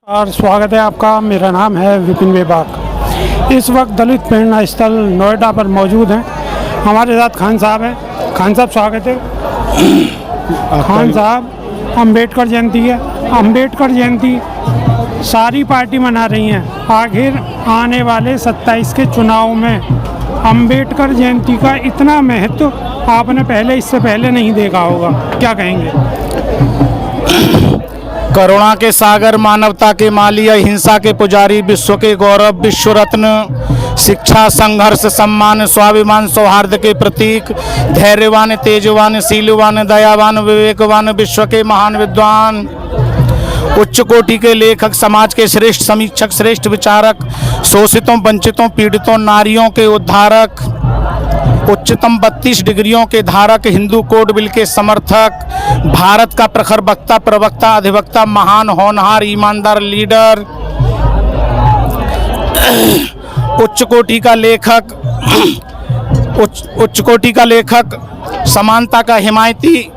और स्वागत है आपका। मेरा नाम है विपिन बेबाक। इस वक्त दलित प्रेरणा स्थल नोएडा पर मौजूद हैं। हमारे साथ खान साहब हैं। खान साहब स्वागत है। खान साहब, अंबेडकर जयंती है। अंबेडकर जयंती सारी पार्टी मना रही हैं। आखिर आने वाले 27 के चुनाव में अंबेडकर जयंती का इतना महत्व आपने इससे पहले नहीं देखा होगा, क्या कहेंगे? करुणा के सागर, मानवता के माली, अहिंसा के पुजारी, विश्व के गौरव, विश्व रत्न, शिक्षा, संघर्ष, सम्मान, स्वाभिमान, सौहार्द के प्रतीक, धैर्यवान, तेजवान, शीलवान, दयावान, विवेकवान, विश्व के महान विद्वान, उच्च कोटि के लेखक, समाज के श्रेष्ठ समीक्षक, श्रेष्ठ विचारक, शोषितों, वंचितों, पीड़ितों, नारियों के उद्धारक, उच्चतम 32 डिग्रियों के धारक, हिंदू कोड बिल के समर्थक, भारत का प्रखर वक्ता, प्रवक्ता, अधिवक्ता, महान होनहार, ईमानदार लीडर, उच्च कोटि का लेखक, समानता का हिमायती,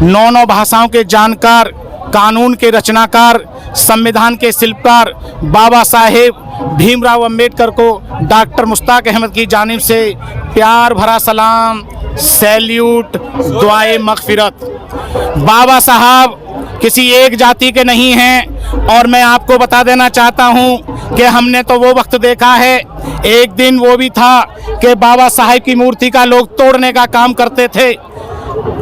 9 भाषाओं के जानकार, कानून के रचनाकार, संविधान के शिल्पकार बाबा साहेब भीमराव अंबेडकर को डॉक्टर मुश्ताक अहमद की जानिब से प्यार भरा सलाम, सैल्यूट, दुआए मग़फ़िरत। बाबा साहब किसी एक जाति के नहीं हैं और मैं आपको बता देना चाहता हूं कि हमने तो वो वक्त देखा है, एक दिन वो भी था कि बाबा साहेब की मूर्ति का लोग तोड़ने का काम करते थे।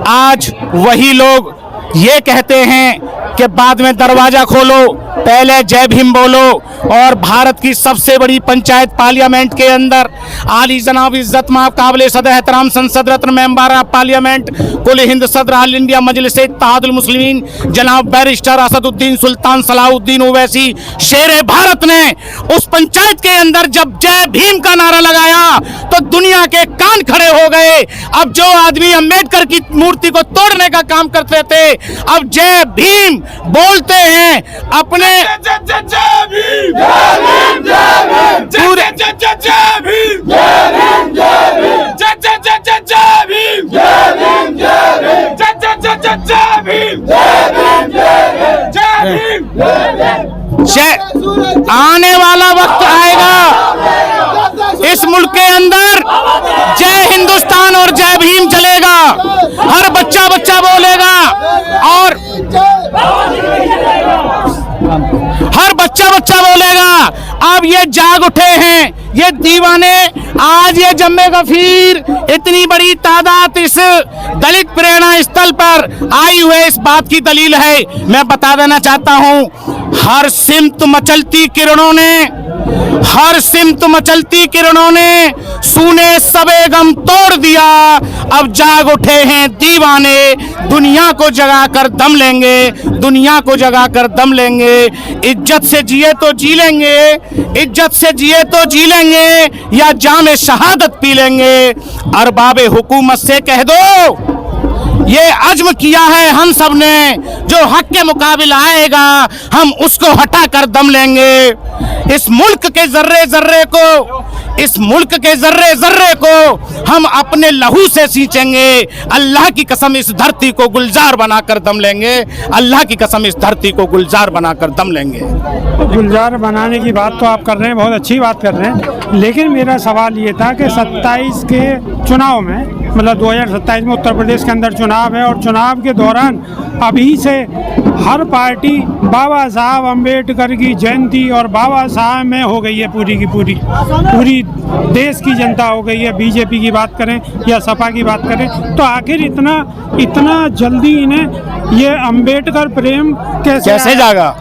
आज वही लोग ये कहते हैं कि बाद में दरवाज़ा खोलो, पहले जय भीम बोलो। और भारत की सबसे बड़ी पंचायत पार्लियामेंट के अंदर आली जनाब इज्जत माब काबिल सदर एहतराम संसद रत्न मेंबर ऑफ पार्लियामेंट कुल हिंद सदर ऑल इंडिया मजलिस इत्तेहादुल मुस्लिमीन जनाब बैरिस्टर असदुद्दीन सुल्तान सलाहुद्दीन ओवैसी शेर भारत ने उस पंचायत के अंदर जब जय भीम का नारा लगाया तो दुनिया के कान खड़े हो गए। अब जो आदमी अंबेडकर की मूर्ति को तोड़ने का काम करते थे, अब जय भीम बोलते हैं अपने आने वाला वक्त आएगा इस मुल्क के अंदर जय हिंदुस्तान और जय भीम चलेगा। हर बच्चा बोलेगा और हर बच्चा बोलेगा। अब ये जाग उठे हैं ये दीवाने, आज ये जम्मे गफीर इतनी बड़ी तादाद इस दलित प्रेरणा स्थल पर आई हुए, इस बात की दलील है। मैं बता देना चाहता हूं, हर सिमत मचलती किरणों ने सूने सबे गम तोड़ दिया। अब जाग उठे हैं दीवाने, दुनिया को जगा कर दम लेंगे। इज्जत से जिए तो जी लेंगे या जामे शहादत पी लेंगे। अरबाबे हुकूमत से कह दो ये अज़्म किया है हम सब ने, जो हक के मुकाबिल आएगा हम उसको हटा कर दम लेंगे। इस मुल्क के जर्रे को हम अपने लहू से सींचेंगे। अल्लाह की कसम इस धरती को गुलजार बनाकर दम लेंगे। गुलजार बनाने की बात तो आप कर रहे हैं, बहुत अच्छी बात कर रहे हैं, लेकिन मेरा सवाल ये था कि 27 के चुनाव में, मतलब 2027 में उत्तर प्रदेश के अंदर चुनाव है और चुनाव के दौरान अभी से हर पार्टी बाबा साहब अम्बेडकर की जयंती और बाबा साहब में हो गई है, पूरी देश की जनता हो गई है। बीजेपी की बात करें या सपा की बात करें, तो आखिर इतना जल्दी इन्हें ये अम्बेडकर प्रेम कैसे जागा?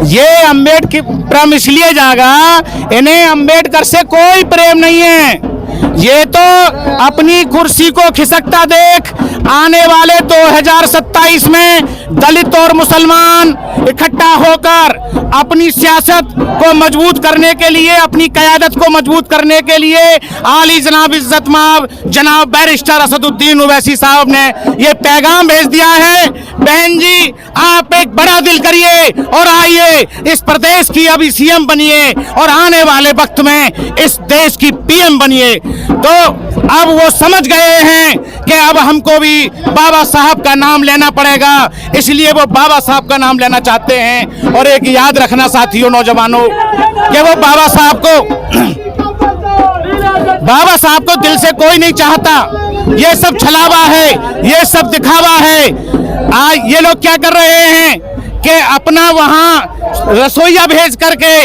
ये अम्बेडकर प्रेम इसलिए जागा, इन्हें अम्बेडकर से कोई प्रेम नहीं है। ये तो अपनी कुर्सी को खिसकता देख आने वाले 2027 में दलित और मुसलमान इकट्ठा होकर अपनी सियासत को मजबूत करने के लिए, अपनी क़यादत को मजबूत करने के लिए आली जनाब इज्जत माब जनाब बैरिस्टर असदुद्दीन ओवैसी साहब ने ये पैगाम भेज दिया है, बहन जी आप एक बड़ा दिल करिए और आइए इस प्रदेश की अभी सीएम बनिए और आने वाले वक्त में इस देश की पीएम बनिए। तो अब वो समझ गए हैं कि अब हमको भी बाबा साहब का नाम लेना पड़ेगा, इसलिए वो बाबा साहब का नाम लेना चाहते हैं। और एक याद रखना साथियों, नौजवानों, कि वो बाबा साहब को दिल से कोई नहीं चाहता। ये सब छलावा है, ये सब दिखावा है। आज ये लोग क्या कर रहे हैं कि अपना वहां रसोइया भेज करके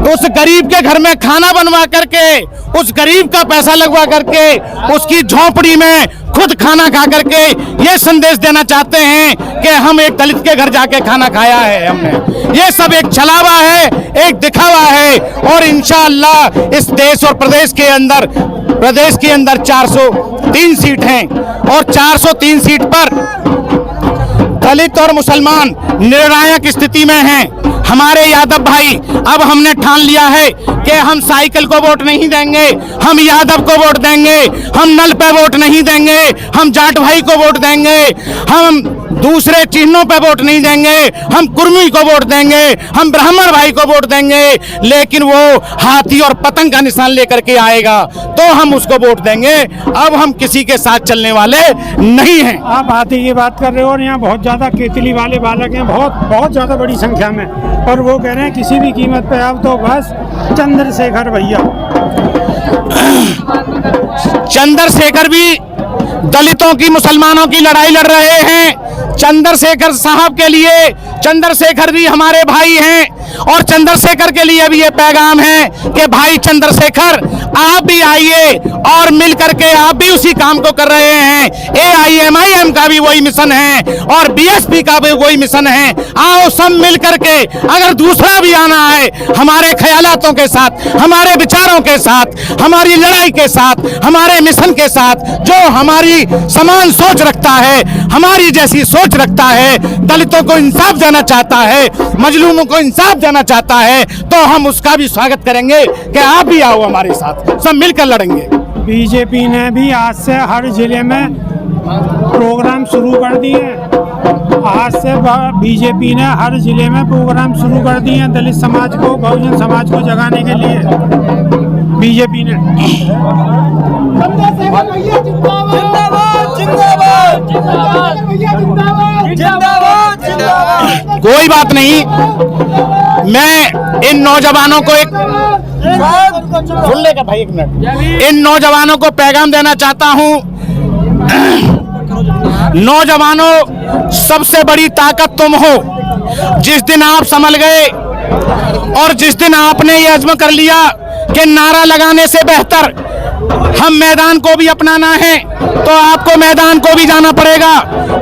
उस गरीब के घर में खाना बनवा करके, उस गरीब का पैसा लगवा करके, उसकी झोपड़ी में खुद खाना खा करके ये संदेश देना चाहते हैं कि हम एक दलित के घर जाके खाना खाया है हमने। ये सब एक छलावा है, एक दिखावा है। और इंशाअल्लाह इस देश और प्रदेश के अंदर 403 सीट हैं और 403 सीट पर दलित और मुसलमान निर्णायक स्थिति में हैं। हमारे यादव भाई, अब हमने ठान लिया है कि हम साइकिल को वोट नहीं देंगे, हम यादव को वोट देंगे, हम नल पे वोट नहीं देंगे, हम जाट भाई को वोट देंगे, हम दूसरे चिन्हों पे वोट नहीं देंगे, हम कुर्मी को वोट देंगे, हम ब्राह्मण भाई को वोट देंगे। लेकिन वो हाथी और पतंग का निशान लेकर के आएगा तो हम उसको वोट देंगे। अब हम किसी के साथ चलने वाले नहीं हैं। आप हाथी की बात कर रहे हो और यहाँ बहुत ज़्यादा केतली वाले बालक हैं, बहुत ज़्यादा बड़ी संख्या में, और वो कह रहे हैं किसी भी कीमत पे अब तो बस चंद्रशेखर भैया। चंद्रशेखर भी दलितों की, मुसलमानों की लड़ाई लड़ रहे हैं। चंद्रशेखर साहब के लिए, चंद्रशेखर भी हमारे भाई हैं और चंद्रशेखर के लिए भी ये पैगाम है कि भाई चंद्रशेखर, आप भी आइए और मिल करके आप भी उसी काम को कर रहे हैं। AIMIM का भी वही मिशन है और BSP का भी वही मिशन है। आओ सब मिल करके, अगर दूसरा भी आना है हमारे ख्यालातों के साथ, हमारे विचारों के साथ, हमारी लड़ाई के साथ, हमारे मिशन के साथ, जो हमारी समान सोच रखता है, हमारी जैसी सोच रखता है, दलितों को इंसाफ देना चाहता है, मजलूमों को इंसाफ देना चाहता है, तो हम उसका भी स्वागत करेंगे कि आप भी आओ हमारे साथ, सब मिलकर लड़ेंगे। बीजेपी ने भी आज से हर जिले में प्रोग्राम शुरू कर दिए। आज से बीजेपी ने हर जिले में प्रोग्राम शुरू कर दिए हैं दलित समाज को, बहुजन समाज को जगाने के लिए बीजेपी ने। कोई बात नहीं, मैं इन नौजवानों को सुन लेगा भाई, एक मिनट, इन नौजवानों को पैगाम देना चाहता हूं। नौजवानों, सबसे बड़ी ताकत तुम हो। जिस दिन आप संभल गए और जिस दिन आपने ये अज़्म कर लिया कि नारा लगाने से बेहतर हम मैदान को भी अपनाना है, तो आपको मैदान को भी जाना पड़ेगा,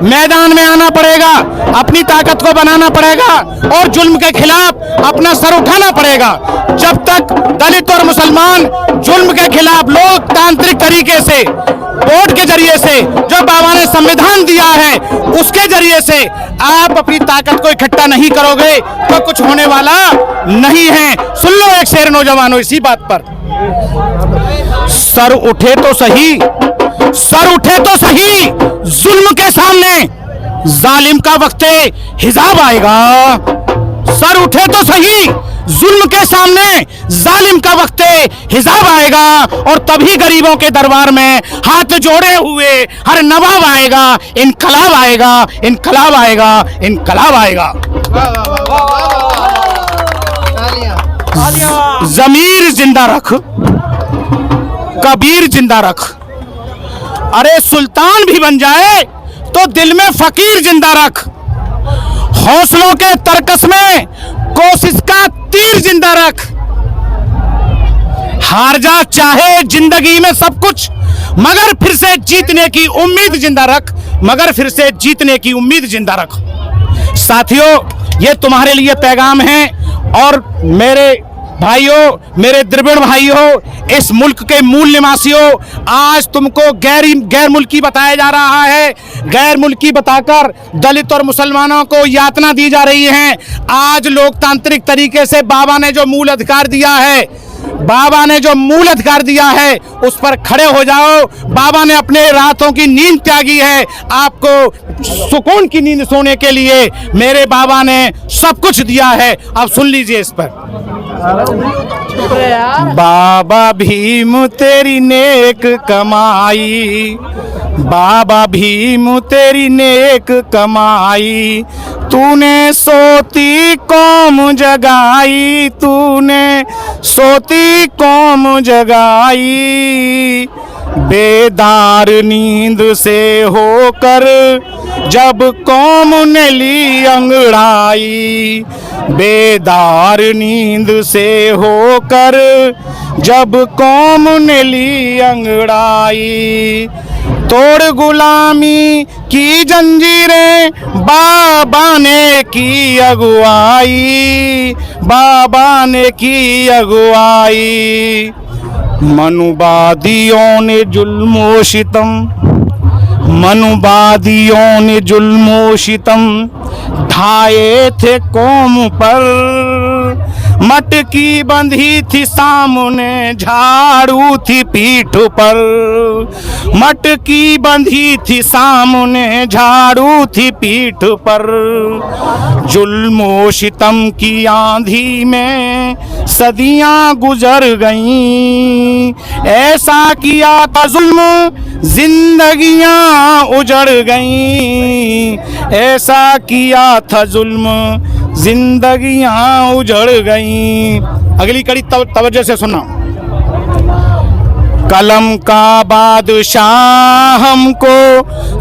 मैदान में आना पड़ेगा, अपनी ताकत को बनाना पड़ेगा और जुल्म के खिलाफ अपना सर उठाना पड़ेगा। जब तक दलित और मुसलमान जुल्म के खिलाफ लोकतांत्रिक तरीके से, वोट के जरिए से, जो बाबा ने संविधान दिया है उसके जरिए से आप अपनी ताकत को इकट्ठा नहीं करोगे तो कुछ होने वाला नहीं है। सुन लो एक शेर नौजवानों इसी बात पर, सर उठे तो सही, सर उठे तो सही, जुल्म के सामने जालिम का वक्त हिसाब आएगा। सर उठे तो सही, जुल्म के सामने जालिम का वक्त हिसाब आएगा और तभी गरीबों के दरबार में हाथ जोड़े हुए हर नवाब आएगा, इनकलाब आएगा, इनकलाब आएगा, इनकलाब आएगा। जमीर जिंदा रख, कबीर जिंदा रख, अरे सुल्तान भी बन जाए तो दिल में फकीर जिंदा रख, हौसलों के तरकस में कोशिश का तीर जिंदा रख, हार जा चाहे जिंदगी में सब कुछ मगर फिर से जीतने की उम्मीद जिंदा रख, मगर फिर से जीतने की उम्मीद जिंदा रख। साथियों, ये तुम्हारे लिए पैगाम है और मेरे भाइयों, मेरे द्रविड़ भाइयों, इस मुल्क के मूल निवासियों, आज तुमको गैर मुल्की बताया जा रहा है। गैर मुल्की बताकर दलित और मुसलमानों को यातना दी जा रही है। आज लोकतांत्रिक तरीके से बाबा ने जो मूल अधिकार दिया है, बाबा ने जो मूल अधिकार दिया है उस पर खड़े हो जाओ। बाबा ने अपने रातों की नींद त्यागी है, आपको सुकून की नींद सोने के लिए मेरे बाबा ने सब कुछ दिया है। अब सुन लीजिए इस पर, बाबा भीम तेरी नेक कमाई, बाबा भीम तेरी नेक कमाई, तूने सोती कौम जगाई, तूने सोती कौम जगाई, बेदार नींद से होकर जब कौम ने ली अंगड़ाई, बेदार नींद से होकर जब कौम ने ली अंगड़ाई, तोड़ गुलामी की जंजीरें बाबा ने की अगुवाई, बाबा ने की अगुवाई, मनुवादियों ने जुल्मो सितम, मनुवादियों ने जुल्मो सितम ढाए थे कौम पर, मटकी बंधी थी सामने झाड़ू थी पीठ पर, मटकी बंधी थी सामने झाड़ू थी पीठ पर, जुल्मो सितम की आंधी में सदियां गुजर गईं, ऐसा किया था जुल्म जिंदगियां उजड़ गईं, ऐसा किया था जुल्म जिंदगियां उजड़ गईं। अगली कड़ी तवज्जो से सुनना। कलम का बादशाह हमको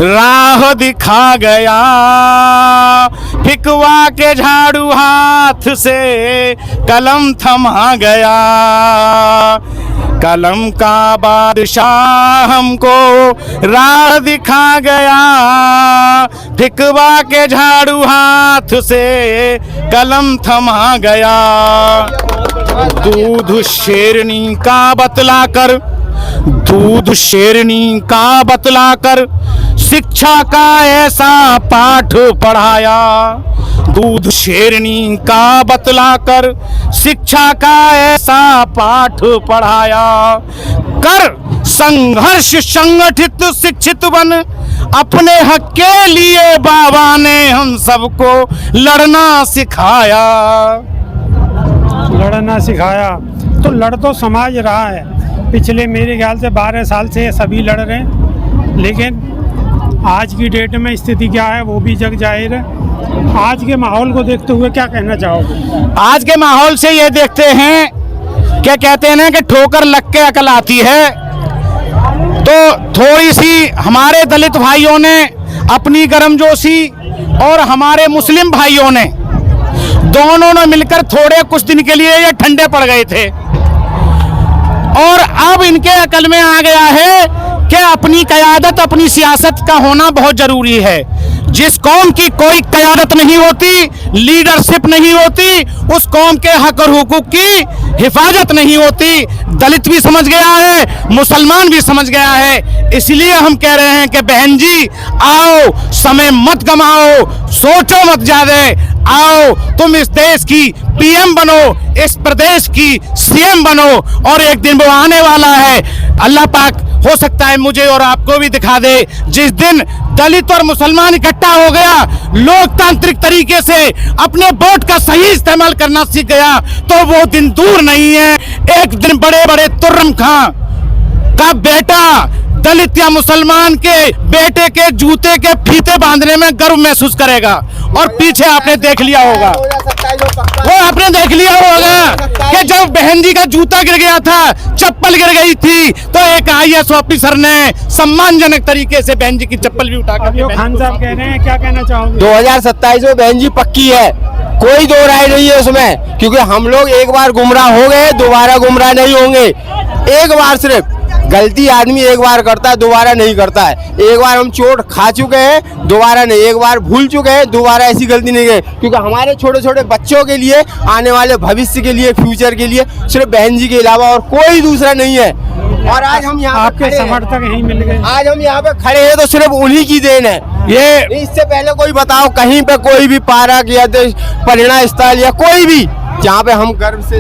राह दिखा गया, फिकवा के झाड़ू हाथ से कलम थमा गया, कलम का बादशाह हमको राह दिखा गया, फिकवा के झाड़ू हाथ से कलम थमा गया, दूध शेरनी का बतलाकर, दूध शेरनी का बतलाकर शिक्षा का ऐसा पाठ पढ़ाया, दूध शेरनी का बतलाकर शिक्षा का ऐसा पाठ पढ़ाया, कर संघर्ष संगठित शिक्षित बन, अपने हक के लिए बाबा ने हम सबको लड़ना सिखाया, लड़ना सिखाया। तो लड़ तो समाज रहा है, पिछले मेरे ख्याल से 12 साल से सभी लड़ रहे हैं, लेकिन आज की डेट में स्थिति क्या है वो भी जग जाहिर है। आज के माहौल को देखते हुए क्या कहना चाहोगे? आज के माहौल से ये देखते हैं, क्या कहते हैं ना कि ठोकर लग के अकल आती है, तो थोड़ी सी हमारे दलित भाइयों ने अपनी गर्मजोशी और हमारे मुस्लिम भाइयों ने दोनों ने मिलकर थोड़े कुछ दिन के लिए ये ठंडे पड़ गए थे, और अब इनके अकल में आ गया है कि अपनी क़यादत, अपनी सियासत का होना बहुत ज़रूरी है। जिस कौम की कोई क़यादत नहीं होती, लीडरशिप नहीं होती, उस कौम के हक और हुकूक की हिफाजत नहीं होती। दलित भी समझ गया है, मुसलमान भी समझ गया है। इसलिए हम कह रहे हैं कि बहन जी आओ, समय मत गमाओ, सोचो मत ज़्यादा, आओ तुम इस देश की पीएम बनो, इस प्रदेश की सीएम बनो, और एक दिन वो आने वाला है, अल्लाह पाक हो सकता है मुझे और आपको भी दिखा दे, जिस दिन दलित और मुसलमान इकट्ठा हो गया, लोकतांत्रिक तरीके से अपने वोट का सही इस्तेमाल करना सीख गया, तो वो दिन दूर नहीं है। एक दिन बड़े बड़े तुर्रम खां का बेटा दलित या मुसलमान के बेटे के जूते के फीते बांधने में गर्व महसूस करेगा। और पीछे आपने देख लिया होगा, वो आपने देख लिया होगा कि जब बहन जी का जूता गिर गया था, चप्पल गिर गई थी, तो एक IAS ऑफिसर ने सम्मानजनक तरीके से बहन जी की चप्पल भी उठा कर। खान साहब कह रहे हैं, क्या कहना चाहोगे? 2027 में बहन जी पक्की है, कोई दो राय नहीं है उसमें, क्योंकि हम लोग एक बार गुमराह हो गए, दोबारा गुमराह नहीं होंगे। एक बार सिर्फ गलती आदमी एक बार करता है, दोबारा नहीं करता है। एक बार हम चोट खा चुके हैं, दोबारा नहीं। एक बार भूल चुके हैं, दोबारा ऐसी गलती नहीं करें, क्योंकि हमारे छोटे छोटे बच्चों के लिए, आने वाले भविष्य के लिए, फ्यूचर के लिए सिर्फ बहन जी के अलावा और कोई दूसरा नहीं है। और आज हम यहाँ आपके समर्थक यहीं मिल गए, आज हम यहाँ पे खड़े हैं तो सिर्फ उन्हीं की देन है। ये इससे पहले कोई बताओ कहीं पे कोई भी पार्क या परिणा स्थल या कोई भी जहाँ पे हम गर्व से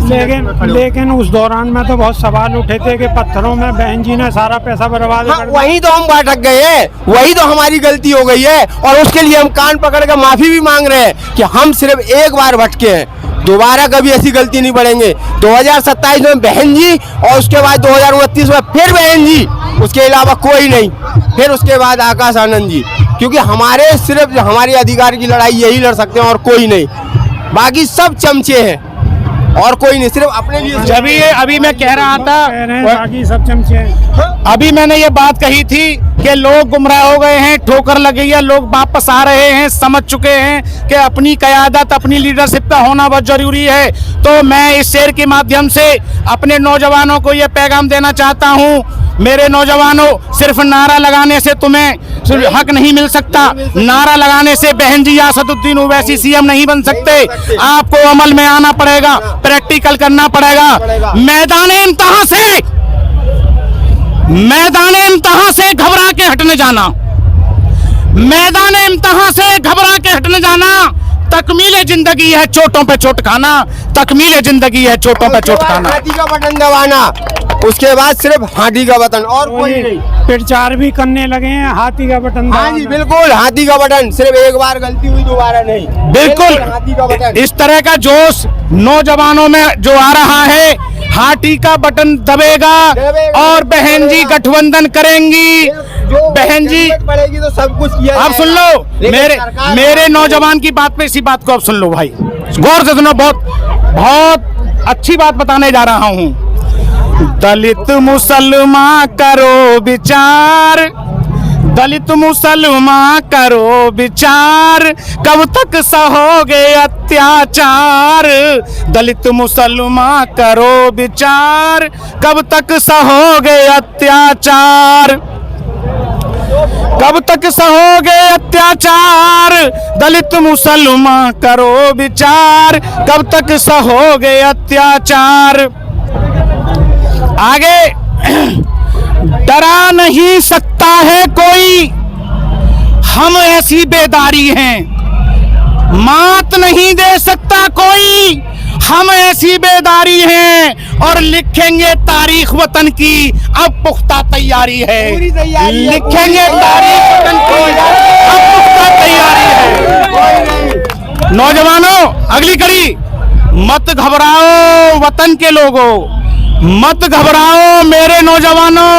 लेकिन उस दौरान में तो बहुत सवाल उठे थे कि पत्थरों में बहन जी ने सारा पैसा बर्बाद कर दिया। वही तो हम भटक गए हैं, वही तो हमारी गलती हो गई है, और उसके लिए हम कान पकड़ कर माफी भी मांग रहे हैं कि हम सिर्फ एक बार भटके हैं, दोबारा कभी ऐसी गलती नहीं पड़ेंगे। 2027 में बहन जी, और उसके बाद 2029 में फिर बहन जी, उसके अलावा कोई नहीं, फिर उसके बाद आकाश आनंद जी, क्योंकि हमारे सिर्फ हमारे अधिकार की लड़ाई यही लड़ सकते हैं और कोई नहीं, बाकी सब चमचे हैं और कोई नहीं, सिर्फ अपने लिए। अभी मैं कह रहा था, बाकी सब चमचे हैं। अभी मैंने ये बात कही थी कि लोग गुमराह हो गए हैं, ठोकर लगी है, लोग वापस आ रहे हैं, समझ चुके हैं कि अपनी क़यादत, अपनी लीडरशिप का होना बहुत जरूरी है। तो मैं इस शेर के माध्यम से अपने नौजवानों को ये पैगाम देना चाहता हूँ, मेरे नौजवानों, सिर्फ नारा लगाने से तुम्हें हक नहीं मिल सकता, नारा लगाने से बहन जी असदुद्दीन ओवैसी सीएम नहीं बन सकते। आपको अमल में आना पड़ेगा, प्रैक्टिकल करना पड़ेगा। मैदान इम्तिहान से घबरा के हटने जाना, मैदान इम्तिहान से घबरा के हटने जाना, तकमीले जिंदगी है चोटों पे चोट खाना, तकमीले जिंदगी है चोटों पे चोट खाना। हाथी का बटन दबाना, उसके बाद सिर्फ हाथी का बटन और कोई नहीं। प्रचार भी करने लगे हैं हाथी का बटन। हाँ जी बिल्कुल, हाथी का बटन, सिर्फ एक बार गलती हुई दोबारा नहीं। बिल्कुल हाथी का बटन। इस तरह का जोश नौजवानों में जो आ रहा है, हाथी का बटन दबेगा और बहन जी गठबंधन करेंगी। बहन जी पड़ेगी तो सब कुछ किया। आप सुन लो, मेरे नौजवान की बात पे, इसी बात को आप सुन लो भाई, गौर से सुनो, बहुत अच्छी बात बताने जा रहा हूँ। दलित मुसलमान करो विचार, दलित मुसलमान करो विचार, कब तक सहोगे अत्याचार, दलित मुसलमान करो विचार, कब तक सहोगे अत्याचार, कब तक सहोगे अत्याचार, दलित मुसलमान करो विचार, कब तक सहोगे अत्याचार। आगे, डरा नहीं सकता है कोई, हम ऐसी बेदारी हैं, मात नहीं दे सकता कोई, हम ऐसी बेदारी हैं, और लिखेंगे तारीख वतन की, अब पुख्ता तैयारी है, लिखेंगे तारीख वतन की, अब पुख्ता तैयारी है। नौजवानों, अगली कड़ी, मत घबराओ वतन के लोगों, मत घबराओ मेरे नौजवानों,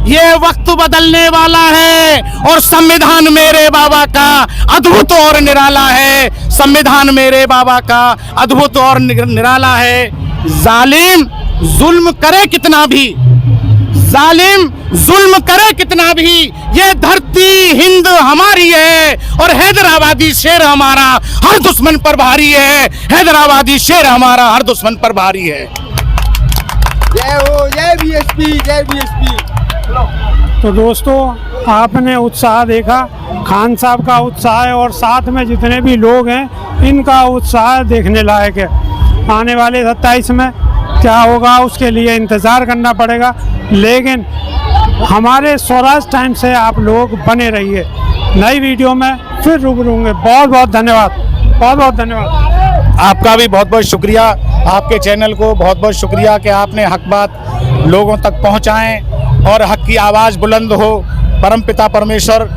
ये वक्त बदलने वाला है और संविधान मेरे बाबा का अद्भुत और निराला है, संविधान मेरे बाबा का अद्भुत और निराला है। जालिम जुल्म करे कितना भी, जालिम जुल्म करे कितना भी, ये धरती हिंद हमारी है और हैदराबादी शेर हमारा हर दुश्मन पर भारी है, हैदराबादी शेर हमारा हर दुश्मन पर भारी है। जय हो, जय बीएसपी, जय बीएसपी। तो दोस्तों, आपने उत्साह देखा, खान साहब का उत्साह है और साथ में जितने भी लोग हैं इनका उत्साह देखने लायक है। आने वाले 27 में क्या होगा उसके लिए इंतज़ार करना पड़ेगा, लेकिन हमारे स्वराज टाइम से आप लोग बने रहिए। नई वीडियो में फिर रूबरू होंगे। बहुत बहुत धन्यवाद, बहुत बहुत धन्यवाद। आपका भी बहुत बहुत शुक्रिया, आपके चैनल को बहुत बहुत शुक्रिया कि आपने हक बात लोगों तक पहुंचाएं और हक की आवाज़ बुलंद हो। परमपिता परमेश्वर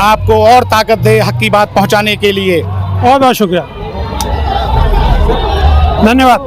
आपको और ताकत दे हक की बात पहुंचाने के लिए। बहुत बहुत शुक्रिया, धन्यवाद।